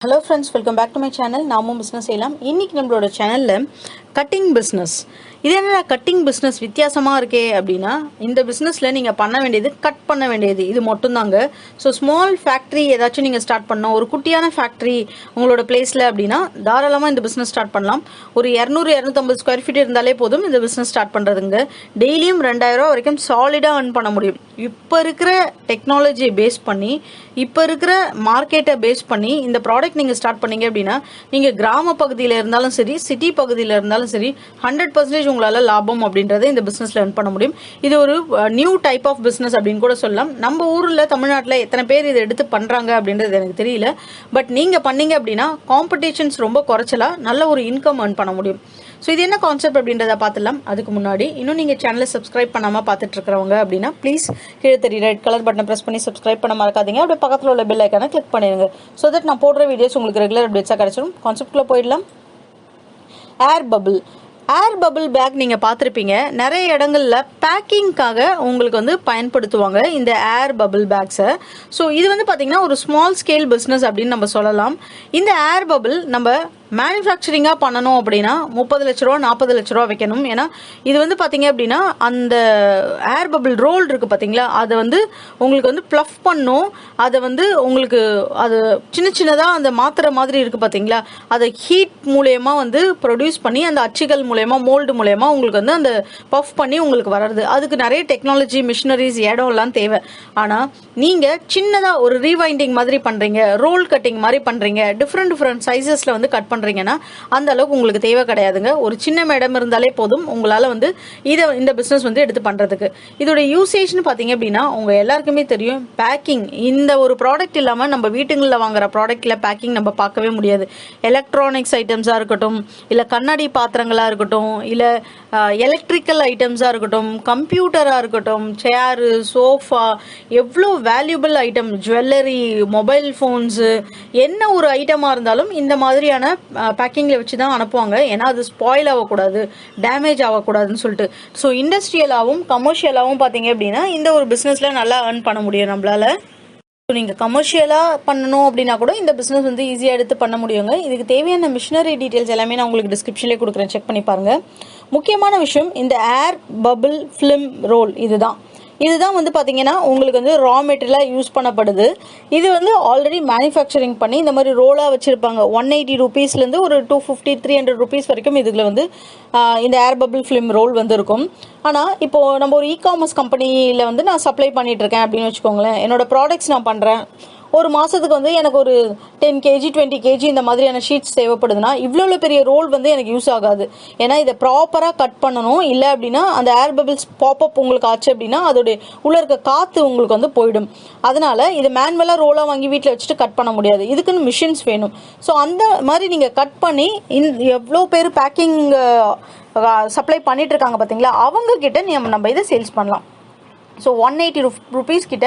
Hello friends, welcome back to my channel. namumbusinessseiyalaam. இன்னைக்கு நம்மளோட சேனல்ல கட்டிங் பிசினஸ். இது என்னடா கட்டிங் பிசினஸ் வித்தியாசமா இருக்கே அப்படின்னா, இந்த பிசினஸ்ல நீங்க பண்ண வேண்டியது கட் பண்ண வேண்டியது இது மட்டும் தாங்க. ஸோ ஸ்மால் ஃபேக்டரி ஏதாச்சும் நீங்க ஸ்டார்ட் பண்ணோம், ஒரு குட்டியான ஃபேக்டரி உங்களோட பிளேஸ்ல அப்படின்னா தாராளமா இந்த பிசினஸ் ஸ்டார்ட் பண்ணலாம். ஒரு 200-250 ஸ்கொயர் ஃபீட் இருந்தாலே போதும் இந்த பிசினஸ் ஸ்டார்ட் பண்றதுங்க. டெய்லியும் 2000 ரூபா வரைக்கும் சாலிடா earn பண்ண முடியும். இப்போ இருக்கிற டெக்னாலஜியை பேஸ் பண்ணி, இப்போ இருக்கிற மார்க்கெட்டை பேஸ் பண்ணி இந்த ப்ராடக்ட் நீங்க ஸ்டார்ட் பண்ணீங்க அப்படின்னா, நீங்க கிராம பகுதியில் இருந்தாலும் சரி, சிட்டி பகுதியில் இருந்தாலும் சரி, 100% உங்களால லாபம் அப்படின்றத இந்த பிசினஸ்ல earn பண்ண முடியும். இது ஒரு நியூ டைப் ஆஃப் பிசினஸ் அப்படின்னு கூட சொல்லலாம். நம்ம ஊர்ல தமிழ்நாட்டில் எத்தனை பேர் இதை எடுத்து பண்றாங்க அப்படின்றது எனக்கு தெரியல. பட் நீங்க பண்ணீங்க அப்படின்னா காம்படிஷன்ஸ் ரொம்ப குறைச்சலா நல்ல ஒரு இன்கம் earn பண்ண முடியும். ஸோ இது என்ன கான்செப்ட் அப்படின்றத பார்த்துடலாம். அதுக்கு முன்னாடி இன்னும் நீங்கள் சேனலை சப்ஸ்கிரைப் பண்ணாமல் பார்த்துட்டு இருக்கிறவங்க அப்படின்னா ப்ளீஸ் கீழே தெரிய ரெட் கலர் பட்டனை ப்ரெஸ் பண்ணி சப்ஸ்கிரைப் பண்ண மறக்காதீங்க. அப்படியே பக்கத்தில் உள்ள பெல் ஐக்கானை கிளிக் பண்ணிடுங்க. ஸோ தட் நான் போடுற வீடியோஸ் உங்களுக்கு ரெகுலர் அப்டேட்ஸாக கிடைச்சிடும். கான்செப்ட்குள்ளே போயிடலாம். ஏர் பபிள் பேக் நீங்கள் பார்த்துருப்பீங்க. நிறைய இடங்கள்ல பேக்கிங்காக உங்களுக்கு பயன்படுத்துவாங்க இந்த ஏர் பபிள் பேக்ஸை. ஸோ இது பார்த்தீங்கன்னா ஒரு ஸ்மால் ஸ்கேல் பிஸ்னஸ் அப்படின்னு நம்ம சொல்லலாம். இந்த ஏர் பபிள் நம்ம மேனுஃபேக்சரிங்காக பண்ணணும் அப்படின்னா 30 லட்ச ரூபா 40 லட்ச ரூபா வைக்கணும். ஏன்னா இது பார்த்தீங்க அப்படின்னா அந்த ஏர் பபிள் ரோல் இருக்குது பார்த்தீங்களா, அதை உங்களுக்கு ப்ளஃப் பண்ணும். அதை உங்களுக்கு அது சின்ன சின்னதாக அந்த மாத்திரை மாதிரி இருக்குது பார்த்தீங்களா, அதை ஹீட் மூலயமா ப்ரொடியூஸ் பண்ணி அந்த அச்சுகள் மூலயமா மோல்டு மூலயமா உங்களுக்கு அந்த பஃப் பண்ணி உங்களுக்கு வர்றது. அதுக்கு நிறைய டெக்னாலஜி மிஷினரிஸ் இடம்லாம் தேவை. ஆனால் நீங்கள் சின்னதாக ஒரு ரீவைண்டிங் மாதிரி பண்ணுறீங்க, ரோல் கட்டிங் மாதிரி பண்ணுறீங்க, டிஃப்ரெண்ட் சைஸஸில் கட் பண்றீங்கன்னா அந்த அளவுக்கு உங்களுக்கு தேவை கிடையாதுங்க. ஒரு சின்ன இடம் இருந்தாலே போதும் உங்களால இந்த பிசினஸ் எடுத்து பண்றதுக்கு. இதோட யூசேஜ்னு பாத்தீங்க அப்படின்னா உங்க எல்லாருக்குமே தெரியும், பேக்கிங். இந்த ஒரு ப்ராடக்ட் இல்லாம நம்ம வீட்டுங்களில் வாங்குற ப்ராடக்ட்ல பேக்கிங் நம்ம பார்க்கவே முடியாது. எலக்ட்ரானிக்ஸ் ஐட்டம்ஸா இருக்கட்டும், இல்ல கண்ணாடி பாத்திரங்களா இருக்கட்டும், இல்ல எலக்ட்ரிக்கல் ஐட்டம்ஸா இருக்கட்டும், கம்ப்யூட்டரா இருக்கட்டும், சேரு, சோஃபா, எவ்வளோ valuable item, jewellery, mobile phones, என்ன ஒரு ஐட்டமா இருந்தாலும் இந்த மாதிரியான பேக்கிங்கில் வச்சு தான் அனுப்புவாங்க. ஏன்னா அது ஸ்பாயில் ஆகக்கூடாது, டேமேஜ் ஆகக்கூடாதுன்னு சொல்லிட்டு. ஸோ இண்டஸ்ட்ரியலாகவும் கமர்ஷியலாகவும் பார்த்தீங்க அப்படின்னா இந்த ஒரு பிஸ்னஸில் நல்லா earn பண்ண முடியும் நம்மளால. ஸோ நீங்கள் கமர்ஷியலாக பண்ணணும் அப்படின்னா கூட இந்த பிஸ்னஸ் ஈஸியாக எடுத்து பண்ண முடியுங்க. இதுக்கு தேவையான மிஷினரி டீட்டெயில்ஸ் எல்லாமே நான் உங்களுக்கு டிஸ்கிரிப்ஷன்லேயே கொடுக்குறேன், செக் பண்ணி பாருங்க. முக்கியமான விஷயம் இந்த ஏர் பபிள் ஃபிலிம் ரோல் இதுதான் பார்த்தீங்கன்னா உங்களுக்கு ரா மெட்டீரியலாக யூஸ் பண்ணப்படுது. இது ஆல்ரெடி மேனுஃபேக்சரிங் பண்ணி இந்த மாதிரி ரோலாக வச்சுருப்பாங்க. 180 ரூபீஸ்லேருந்து ஒரு 250-300 ரூபீஸ் வரைக்கும் இதுல இந்த ஏர் பபிள் ஃபிலிம் ரோல் இருக்கும். ஆனால் இப்போது நம்ம ஒரு இ-காமர்ஸ் கம்பெனியில் நான் சப்ளை பண்ணிட்டு இருக்கேன் அப்படின்னு வச்சுக்கோங்களேன். என்னோட ப்ராடக்ட்ஸ் நான் பண்ணுறேன். ஒரு மாதத்துக்கு எனக்கு ஒரு 10 kg 20 kg இந்த மாதிரியான ஷீட்ஸ் தேவைப்படுதுன்னா இவ்வளோ பெரிய ரோல் எனக்கு யூஸ் ஆகாது. ஏன்னா இதை ப்ராப்பராக கட் பண்ணணும். இல்லை அப்படின்னா அந்த ஏர் பபிள்ஸ் பாப்அப் உங்களுக்கு ஆச்சு அப்படின்னா அதோடைய உள்ள இருக்க காற்று உங்களுக்கு போயிடும். அதனால இதை மேனுவலாக ரோலாக வாங்கி வீட்டில் வச்சுட்டு கட் பண்ண முடியாது. இதுக்குன்னு மிஷின்ஸ் வேணும். ஸோ அந்த மாதிரி நீங்கள் கட் பண்ணி எவ்வளோ பேர் பேக்கிங் சப்ளை பண்ணிட்டு இருக்காங்க பார்த்தீங்களா, அவங்க கிட்ட நம்ம இதை சேல்ஸ் பண்ணலாம். ஸோ 180 ரூபீஸ் கிட்ட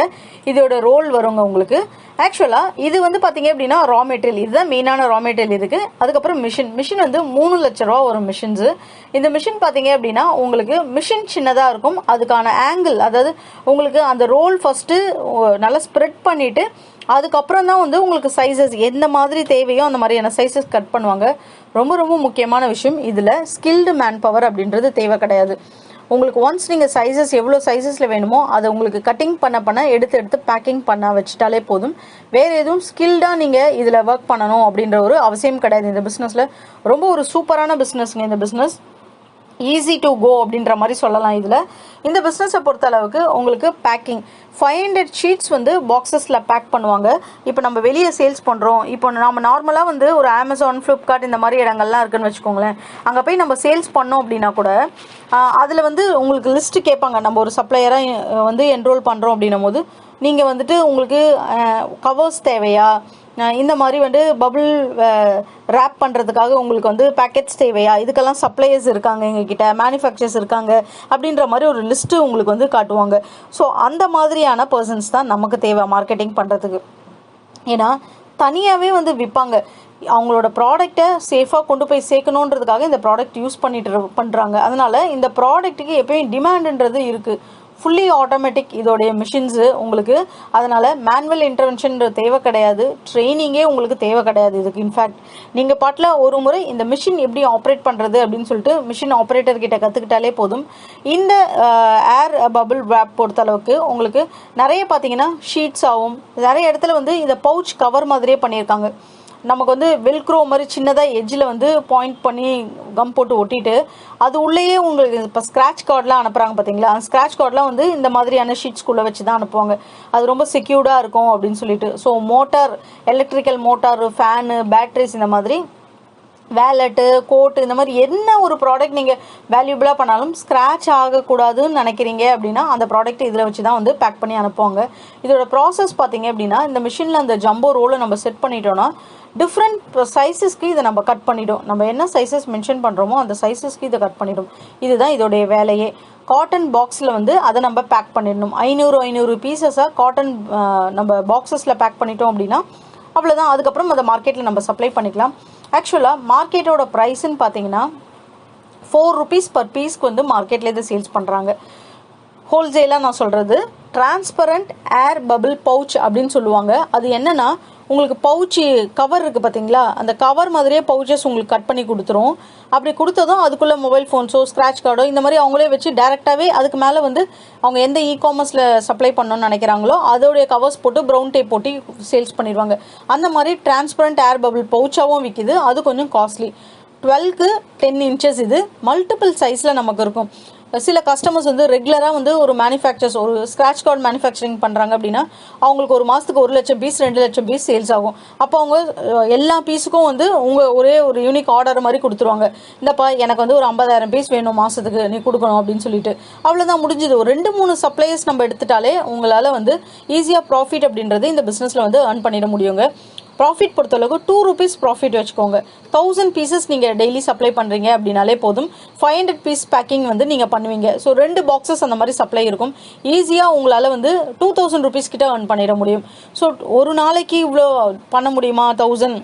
இதோட ரோல் வருங்க உங்களுக்கு. ஆக்சுவலாக இது பார்த்தீங்க அப்படின்னா ரா மெட்டீரியல், இதுதான் மெயினான ரா மெட்டீரியல் இதுக்கு. அதுக்கப்புறம் மிஷின் 3 லட்ச ரூபா வரும் மிஷின்ஸு. இந்த மிஷின் பார்த்தீங்க அப்படின்னா உங்களுக்கு மிஷின் சின்னதாக இருக்கும். அதுக்கான ஆங்கிள், அதாவது உங்களுக்கு அந்த ரோல் ஃபஸ்ட்டு நல்லா ஸ்ப்ரெட் பண்ணிவிட்டு அதுக்கப்புறம் தான் உங்களுக்கு சைஸஸ் எந்த மாதிரி தேவையோ அந்த மாதிரியான சைஸஸ் கட் பண்ணுவாங்க. ரொம்ப ரொம்ப முக்கியமான விஷயம், இதில் ஸ்கில்டு மேன் பவர் அப்படின்றது தேவை கிடையாது. உங்களுக்கு ஒன்ஸ் நீங்கள் சைஸஸ் எவ்வளோ சைஸஸில் வேணுமோ அதை உங்களுக்கு கட்டிங் பண்ண எடுத்து பேக்கிங் பண்ண வச்சுட்டாலே போதும். வேறு எதுவும் ஸ்கில்டாக நீங்கள் இதில் ஒர்க் பண்ணணும் அப்படின்ற ஒரு அவசியம் கிடையாது. இந்த பிஸ்னஸில் ரொம்ப ஒரு சூப்பரான பிஸ்னஸ்ங்க. இந்த பிஸ்னஸ் ஈஸி டு கோ அப்படின்ற மாதிரி சொல்லலாம். இதில் இந்த பிஸ்னஸை பொறுத்த அளவுக்கு உங்களுக்கு பேக்கிங் 500 ஷீட்ஸ் பாக்ஸஸில் பேக் பண்ணுவாங்க. இப்போ நம்ம வெளியே சேல்ஸ் பண்ணுறோம். இப்போ நம்ம நார்மலாக ஒரு அமேசான், ஃப்ளிப்கார்ட் இந்த மாதிரி இடங்கள்லாம் இருக்குன்னு வச்சுக்கோங்களேன். அங்கே போய் நம்ம சேல்ஸ் பண்ணோம் அப்படின்னா கூட அதில் உங்களுக்கு லிஸ்ட்டு கேட்பாங்க. நம்ம ஒரு சப்ளையராக என்ரோல் பண்ணுறோம் அப்படின்னும் போது நீங்கள் உங்களுக்கு கவர்ஸ் தேவையா, இந்த மாதிரி பபிள் ரேப் பண்ணுறதுக்காக உங்களுக்கு பேக்கெட்ஸ் தேவையா, இதுக்கெல்லாம் சப்ளையர்ஸ் இருக்காங்க, எங்ககிட்ட மேனுஃபேக்சர்ஸ் இருக்காங்க அப்படின்ற மாதிரி ஒரு லிஸ்ட்டு உங்களுக்கு காட்டுவாங்க. ஸோ அந்த மாதிரியான பர்சன்ஸ் தான் நமக்கு தேவை மார்க்கெட்டிங் பண்ணுறதுக்கு. ஏன்னா தனியாகவே விற்பாங்க. அவங்களோட ப்ராடக்டை சேஃபாக கொண்டு போய் சேர்க்கணுன்றதுக்காக இந்த ப்ராடக்ட் யூஸ் பண்ணுறாங்க. அதனால இந்த ப்ராடக்ட்டுக்கு எப்பயும் டிமாண்டுன்றது இருக்குது. ஃபுல்லி ஆட்டோமேட்டிக் இதோடைய மிஷின்ஸு உங்களுக்கு. அதனால் மேனுவல் இன்டர்வென்ஷன் தேவை கிடையாது, ட்ரைனிங்கே உங்களுக்கு தேவை கிடையாது இதுக்கு. இன்ஃபேக்ட் நீங்கள் பாட்டில் ஒரு முறை இந்த மிஷின் எப்படி ஆப்ரேட் பண்ணுறது அப்படின்னு சொல்லிட்டு மிஷின் ஆப்ரேட்டர் கிட்ட கற்றுக்கிட்டாலே போதும். இந்த ஏர் பபிள் வேப் பொறுத்தளவுக்கு உங்களுக்கு நிறைய பார்த்தீங்கன்னா ஷீட்ஸ் ஆகும். நிறைய இடத்துல வந்து இதை பவுச் கவர் மாதிரியே பண்ணியிருக்காங்க. நமக்கு வந்து வெல்க்ரோ மாதிரி சின்னதாக எட்ஜில் வந்து பாயிண்ட் பண்ணி கம் போட்டு ஒட்டிட்டு அது உள்ளேயே உங்களுக்கு இப்போ ஸ்க்ராட்ச் கார்டெலாம் அனுப்புகிறாங்க பார்த்தீங்களா, அந்த ஸ்க்ராட்ச் கார்டெலாம் வந்து இந்த மாதிரியான ஷீட்ஸ்குள்ளே வச்சு தான் அனுப்புவாங்க. அது ரொம்ப செக்யூர்டாக இருக்கும் அப்படின்னு சொல்லிட்டு. So motor, electrical motor, fan, batteries, இந்த மாதிரி வேலெட்டு, கோட்டு, இந்த மாதிரி என்ன ஒரு ப்ராடக்ட் நீங்கள் வேல்யூபிளாக பண்ணாலும் ஸ்க்ராட்ச் ஆகக்கூடாதுன்னு நினைக்கிறீங்க அப்படின்னா அந்த ப்ராடக்ட் இதில் வச்சு தான் வந்து பேக் பண்ணி அனுப்புவாங்க. இதோட ப்ராசஸ் பார்த்தீங்க அப்படின்னா இந்த மிஷினில் அந்த ஜம்போ ரோலை நம்ம செட் பண்ணிட்டோன்னா டிஃப்ரெண்ட் சைஸஸ்க்கு இதை நம்ம கட் பண்ணிவிடும். நம்ம என்ன சைஸஸ் மென்ஷன் பண்ணுறோமோ அந்த சைஸஸ்க்கு இதை கட் பண்ணிவிடும். இதுதான் இதோடைய வேலையே. காட்டன் பாக்ஸில் வந்து அதை நம்ம பேக் பண்ணிடணும். 500 பீசஸாக காட்டன் நம்ம பாக்ஸஸில் பேக் பண்ணிட்டோம் அப்படின்னா அவ்வளோதான். அதுக்கப்புறம் அதை மார்க்கெட்டில் நம்ம சப்ளை பண்ணிக்கலாம். ஆக்சுவலாக மார்க்கெட்டோட ப்ரைஸுன்னு பார்த்தீங்கன்னா 4 rupees per பீஸ்க்கு வந்து மார்க்கெட்டில் இதை சேல்ஸ் பண்ணுறாங்க. ஹோல்சேலாக நான் சொல்கிறது டிரான்ஸ்பரண்ட் ஏர் பபிள் பவுச் அப்படின்னு சொல்லுவாங்க. அது என்னென்னா உங்களுக்கு பவுச்சு கவர் இருக்குது பார்த்தீங்களா, அந்த கவர் மாதிரியே பவுச்சஸ் உங்களுக்கு கட் பண்ணி கொடுத்துரும். அப்படி கொடுத்ததும் அதுக்குள்ளே மொபைல் ஃபோன்ஸோ ஸ்க்ராட்ச் கார்டோ இந்த மாதிரி அவங்களே வச்சு டேரெக்டாகவே அதுக்கு மேலே வந்து அவங்க எந்த இ-காமர்ஸில் சப்ளை பண்ணணும்னு நினைக்கிறாங்களோ அதோடைய கவர்ஸ் போட்டு ப்ரௌன் டேப் போட்டு சேல்ஸ் பண்ணிடுவாங்க. அந்த மாதிரி டிரான்ஸ்பரண்ட் ஏர் பபிள் பவுச்சாகவும் விற்கிது. அது கொஞ்சம் காஸ்ட்லி. 12க்கு 10 inches. இது மல்டிபிள் சைஸில் நமக்கு இருக்கும். சில கஸ்டமர்ஸ் வந்து ரெகுலராக வந்து ஒரு மேனுஃபேக்சர்ஸ் ஒரு ஸ்க்ராட்ச் கார்டு மேனுஃபேக்சரிங் பண்ணுறாங்க அப்படின்னா அவங்களுக்கு ஒரு மாதத்துக்கு 1 லட்சம் பீஸ் 2 லட்சம் பீஸ் சேல்ஸ் ஆகும். அப்போ அவங்க எல்லா பீஸுக்கும் வந்து ஒரே ஒரு யூனிக் ஆர்டர் மாதிரி கொடுத்துருவாங்க. இந்தப்பா எனக்கு வந்து ஒரு 50,000 பீஸ் வேணும் மாதத்துக்கு, நீ கொடுக்கணும் அப்படின்னு சொல்லிட்டு. அவ்வளோதான், முடிஞ்சுது. ஒரு 2-3 சப்ளையர்ஸ் நம்ம எடுத்துட்டாலே உங்களால் வந்து ஈஸியாக ப்ராஃபிட் அப்படின்றது இந்த பிஸ்னஸில் வந்து ஏர்ன் பண்ணிட முடியுங்க. ப்ராஃபிட் பொறுத்தளவுக்கு 2 rupees ப்ராஃபிட் வச்சுக்கோங்க. 1000 பீசஸ் நீங்கள் டெய்லி சப்ளை பண்ணுறீங்க அப்படின்னாலே போதும். 500 பீஸ் பேக்கிங் வந்து நீங்கள் பண்ணுவீங்க. ஸோ 2 பாக்ஸஸ் அந்த மாதிரி சப்ளை இருக்கும். ஈஸியாக உங்களால் வந்து 2000 rupees கிட்ட ஏர்ன் பண்ணிட முடியும். ஸோ ஒரு நாளைக்கு இவ்வளோ பண்ண முடியுமா 1000?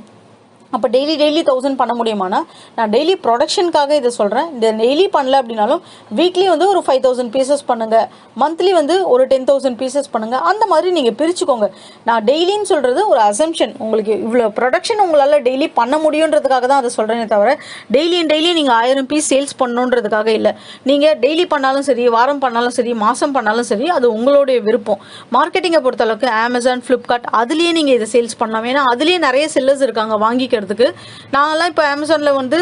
அப்போ டெய்லி 1000 பண்ண முடியுமானா நான் டெய்லி ப்ரொடக்ஷனுக்காக இதை சொல்கிறேன். இந்த டெய்லி பண்ணல அப்படின்னாலும் வீக்லி வந்து ஒரு 5000 பீசஸ் பண்ணுங்கள், மந்த்லி வந்து ஒரு 10,000 பீசஸ் பண்ணுங்கள். அந்த மாதிரி நீங்கள் பிரிச்சுக்கோங்க. நான் டெய்லின்னு சொல்கிறது ஒரு அசம்ஷன். உங்களுக்கு இவ்வளோ ப்ரொடக்ஷன் உங்களால் டெய்லி பண்ண முடியுன்றதுக்காக தான் அதை சொல்கிறேனே தவிர டெய்லி நீங்கள் 1000 பீஸ் சேல்ஸ் பண்ணணுன்றதுக்காக இல்லை. நீங்கள் டெய்லி பண்ணாலும் சரி, வாரம் பண்ணாலும் சரி, மாதம் பண்ணாலும் சரி, அது உங்களுடைய விருப்பம். மார்க்கெட்டிங்கை பொறுத்தளவுக்கு அமேசான், ஃப்ளிப்கார்ட் அதுலேயே நீங்கள் இதை சேல்ஸ் பண்ணலாம். ஏன்னா அதுலேயே நிறைய செல்லர்ஸ் இருக்காங்க வாங்கிக்க. நாங்கெல்லாம் இப்போ அமேசானில் வந்து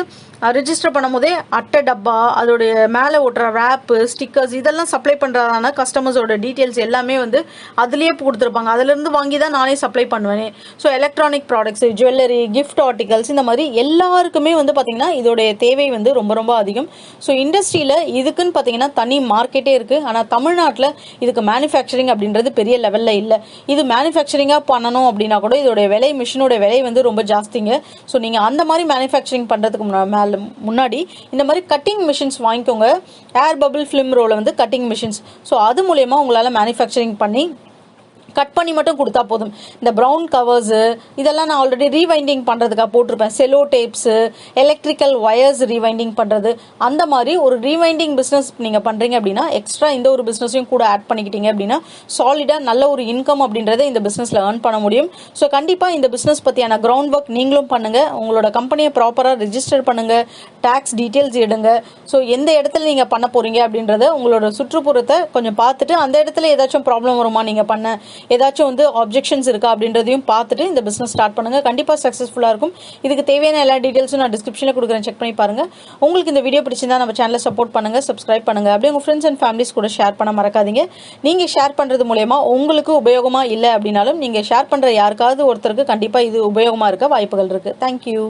ரெஜிஸ்டர் பண்ணும் போதே அட்டை டப்பா, அதோடைய மேலே ஓட்டுற ரேப்பு, ஸ்டிக்கர்ஸ் இதெல்லாம் சப்ளை பண்ணுறதான கஸ்டமர்ஸோட டீட்டெயில்ஸ் எல்லாமே வந்து அதுலேயே கொடுத்துருப்பாங்க. அதுலேருந்து வாங்கி தான் நானே சப்ளை பண்ணுவேன். So electronic products, jewellery, gift articles இந்த மாதிரி எல்லாருக்குமே வந்து பார்த்திங்கன்னா இதோடைய தேவை வந்து ரொம்ப ரொம்ப அதிகம். ஸோ இண்டஸ்ட்ரியில் இதுக்குன்னு பார்த்தீங்கன்னா தனி மார்க்கெட்டே இருக்குது. ஆனால் தமிழ்நாட்டில் இதுக்கு மேனுஃபேக்சரிங் அப்படின்றது பெரிய லெவலில் இல்லை. இது மேனுஃபேக்சரிங்காக பண்ணணும் அப்படின்னா கூட இதோடைய விலை, மிஷினோட விலை வந்து ரொம்ப ஜாஸ்திங்க. ஸோ நீங்கள் அந்த மாதிரி மேனுஃபேக்சரிங் பண்ணுறதுக்கு முன்னாடி இந்த மாதிரி கட்டிங் மிஷின்ஸ் வாங்கிக்கோங்க. ஏர் பபிள் ஃபிலிம் ரோல வந்து கட்டிங் மிஷின்ஸ். ஸோ அது மூலயமா உங்களால் மேனுஃபேக்சரிங் பண்ணி கட் பண்ணி மட்டும் கொடுத்தா போதும். இந்த ப்ரௌன் கவர்ஸு இதெல்லாம் நான் ஆல்ரெடி ரீவைண்டிங் பண்ணுறதுக்காக போட்டிருப்பேன். Sello tapes, electrical wires rewinding பண்ணுறது, அந்த மாதிரி ஒரு ரீவைண்டிங் பிஸ்னஸ் நீங்கள் பண்ணுறீங்க அப்படின்னா எக்ஸ்ட்ரா இந்த ஒரு பிஸ்னஸையும் கூட ஆட் பண்ணிக்கிட்டீங்க அப்படின்னா சாலிடாக நல்ல ஒரு இன்கம் அப்படின்றத இந்த பிஸ்னஸில் ஏர்ன் பண்ண முடியும். ஸோ கண்டிப்பாக இந்த பிஸ்னஸ் பற்றியான கிரவுண்ட் ஒர்க் நீங்களும் பண்ணுங்கள். உங்களோட கம்பெனியை ப்ராப்பராக ரெஜிஸ்டர் பண்ணுங்கள், டேக்ஸ் டீட்டெயில்ஸ் எடுங்க. ஸோ எந்த இடத்துல நீங்கள் பண்ண போகிறீங்க அப்படின்றத உங்களோட சுற்றுப்புறத்தை கொஞ்சம் பார்த்துட்டு அந்த இடத்துல ஏதாச்சும் ப்ராப்ளம் வருமா, நீங்கள் பண்ண ஏதாச்சும் வந்து ஆப்ஜெக்ஷன்ஸ் இருக்கா அப்படின்றதையும் பார்த்துட்டு இந்த பிஸ்னஸ் ஸ்டார்ட் பண்ணுங்கள். கண்டிப்பாக சக்ஸஸ்ஃபுல்லாக இருக்கும். இதுக்கு தேவையான எல்லா டீட்டெயில்ஸும் நான் டிஸ்கிரிப்ஷனில் கொடுக்குறேன், செக் பண்ணி பாருங்கள். உங்களுக்கு இந்த வீடியோ பிடிச்சிருந்தா நம்ம சேனலை சப்போர்ட் பண்ணுங்கள், சப்ஸ்கிரைப் பண்ணுங்கள். அப்படியே உங்கள் ஃப்ரெண்ட்ஸ் அண்ட் ஃபேமிலிஸ் கூட ஷேர் பண்ண மறக்காதீங்க. நீங்கள் ஷேர் பண்ணுறது மூலயமா உங்களுக்கு உபயோகமாக இல்லை அப்படின்னாலும் நீங்கள் ஷேர் பண்ணுற யாருக்காவது ஒருத்தருக்கு கண்டிப்பாக இது உபயோகமாக இருக்க வாய்ப்புகள் இருக்குது. தேங்க்யூ.